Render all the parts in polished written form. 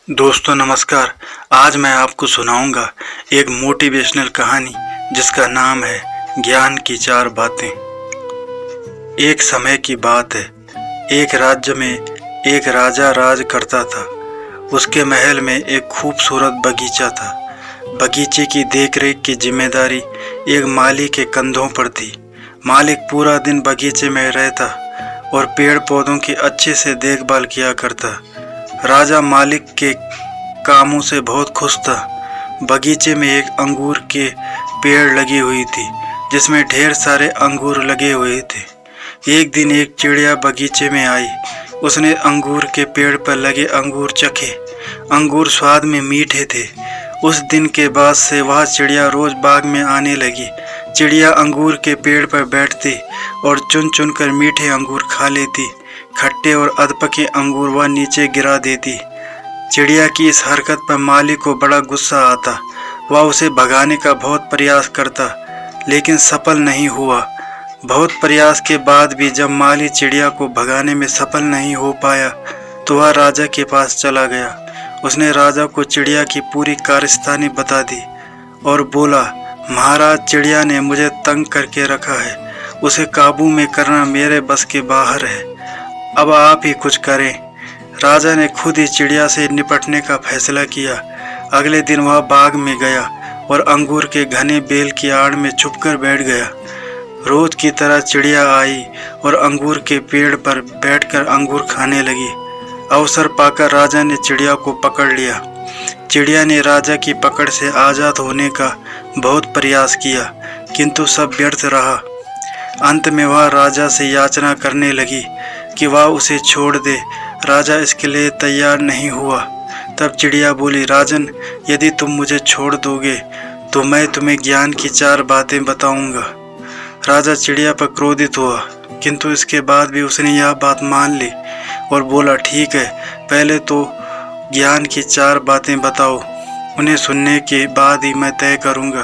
दोस्तों नमस्कार। आज मैं आपको सुनाऊंगा एक मोटिवेशनल कहानी जिसका नाम है ज्ञान की 4 बातें। एक समय की बात है, एक राज्य में एक राजा राज करता था। उसके महल में एक खूबसूरत बगीचा था। बगीचे की देखरेख की जिम्मेदारी एक माली के कंधों पर थी। मालिक पूरा दिन बगीचे में रहता और पेड़ पौधों की अच्छे से देखभाल किया करता। राजा मालिक के कामों से बहुत खुश था। बगीचे में एक अंगूर के पेड़ लगी हुई थी जिसमें ढेर सारे अंगूर लगे हुए थे। एक दिन एक चिड़िया बगीचे में आई। उसने अंगूर के पेड़ पर लगे अंगूर चखे। अंगूर स्वाद में मीठे थे। उस दिन के बाद से वह चिड़िया रोज बाग में आने लगी। चिड़िया अंगूर के पेड़ पर बैठती और चुन चुन कर मीठे अंगूर खा लेती। खट्टे और अधपके अंगूर वह नीचे गिरा देती। चिड़िया की इस हरकत पर माली को बड़ा गुस्सा आता। वह उसे भगाने का बहुत प्रयास करता लेकिन सफल नहीं हुआ। बहुत प्रयास के बाद भी जब माली चिड़िया को भगाने में सफल नहीं हो पाया तो वह राजा के पास चला गया। उसने राजा को चिड़िया की पूरी कारस्तानी बता दी और बोला, महाराज, चिड़िया ने मुझे तंग करके रखा है। उसे काबू में करना मेरे बस के बाहर है। अब आप ही कुछ करें। राजा ने खुद ही चिड़िया से निपटने का फैसला किया। अगले दिन वह बाग में गया और अंगूर के घने बेल की आड़ में छुपकर बैठ गया। रोज की तरह चिड़िया आई और अंगूर के पेड़ पर बैठकर अंगूर खाने लगी। अवसर पाकर राजा ने चिड़िया को पकड़ लिया। चिड़िया ने राजा की पकड़ से आज़ाद होने का बहुत प्रयास किया किंतु सब व्यर्थ रहा। अंत में वह राजा से याचना करने लगी कि वह उसे छोड़ दे। राजा इसके लिए तैयार नहीं हुआ। तब चिड़िया बोली, राजन, यदि तुम मुझे छोड़ दोगे तो मैं तुम्हें ज्ञान की 4 बातें बताऊंगा। राजा चिड़िया पर क्रोधित हुआ किंतु इसके बाद भी उसने यह बात मान ली और बोला, ठीक है, पहले तो ज्ञान की 4 बातें बताओ। उन्हें सुनने के बाद ही मैं तय करूंगा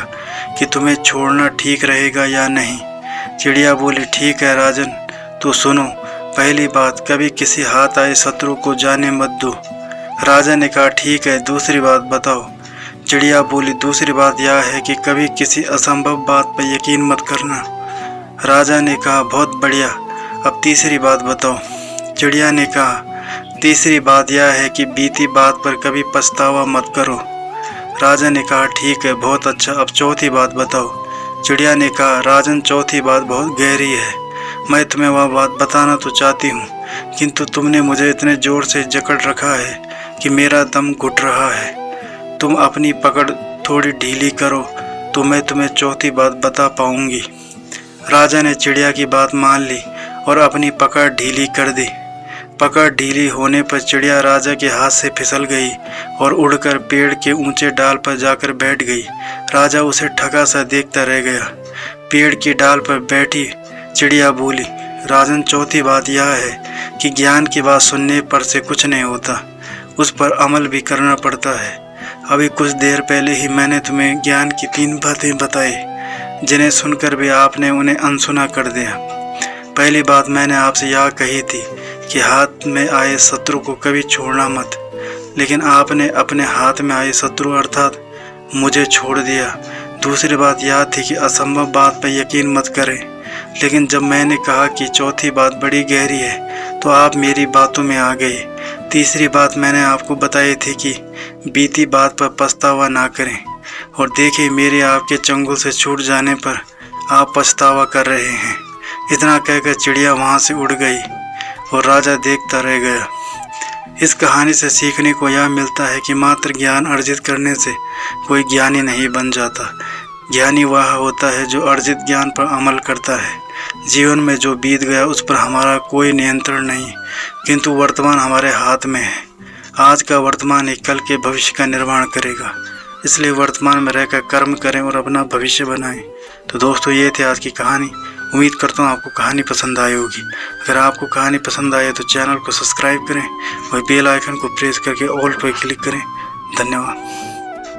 कि तुम्हें छोड़ना ठीक रहेगा या नहीं। चिड़िया बोली, ठीक है राजन, तो सुनो। पहली बात, कभी किसी हाथ आए शत्रु को जाने मत दो। राजा ने कहा, ठीक है, दूसरी बात बताओ। चिड़िया बोली, दूसरी बात यह है कि कभी किसी असंभव बात पर यकीन मत करना। राजा ने कहा, बहुत बढ़िया, अब तीसरी बात बताओ। चिड़िया ने कहा, तीसरी बात यह है कि बीती बात पर कभी पछतावा मत करो। राजा ने कहा, ठीक है, बहुत अच्छा, अब चौथी बात बताओ। चिड़िया ने कहा, राजन, चौथी बात बहुत गहरी है। मैं तुम्हें वह बात बताना तो चाहती हूँ किंतु तुमने मुझे इतने जोर से जकड़ रखा है कि मेरा दम घुट रहा है। तुम अपनी पकड़ थोड़ी ढीली करो तो मैं तुम्हें चौथी बात बता पाऊंगी। राजा ने चिड़िया की बात मान ली और अपनी पकड़ ढीली कर दी। पकड़ ढीली होने पर चिड़िया राजा के हाथ से फिसल गई और उड़कर पेड़ के ऊंचे डाल पर जाकर बैठ गई। राजा उसे ठगा सा देखता रह गया। पेड़ की डाल पर बैठी चिड़िया बोली, राजन, चौथी बात यह है कि ज्ञान की बात सुनने पर से कुछ नहीं होता, उस पर अमल भी करना पड़ता है। अभी कुछ देर पहले ही मैंने तुम्हें ज्ञान की 3 बातें बताई जिन्हें सुनकर भी आपने उन्हें अनसुना कर दिया। पहली बात मैंने आपसे यह कही थी कि हाथ में आए शत्रु को कभी छोड़ना मत, लेकिन आपने अपने हाथ में आए शत्रु अर्थात मुझे छोड़ दिया। दूसरी बात यह थी कि असंभव बात पर यकीन मत करें, लेकिन जब मैंने कहा कि चौथी बात बड़ी गहरी है तो आप मेरी बातों में आ गए। तीसरी बात मैंने आपको बताई थी कि बीती बात पर पछतावा ना करें, और देखिए, मेरे आपके चंगुल से छूट जाने पर आप पछतावा कर रहे हैं। इतना कहकर चिड़िया वहाँ से उड़ गई और राजा देखता रह गया। इस कहानी से सीखने को यह मिलता है कि मात्र ज्ञान अर्जित करने से कोई ज्ञानी नहीं बन जाता। ज्ञानी वह होता है जो अर्जित ज्ञान पर अमल करता है। जीवन में जो बीत गया उस पर हमारा कोई नियंत्रण नहीं, किंतु वर्तमान हमारे हाथ में है। आज का वर्तमान ही कल के भविष्य का निर्माण करेगा, इसलिए वर्तमान में रहकर कर्म करें और अपना भविष्य बनाएं। तो दोस्तों, ये थी आज की कहानी। उम्मीद करता हूँ आपको कहानी पसंद आई होगी। अगर आपको कहानी पसंद आए तो चैनल को सब्सक्राइब करें और बेल आइकन को प्रेस करके ऑल पर क्लिक करें। धन्यवाद।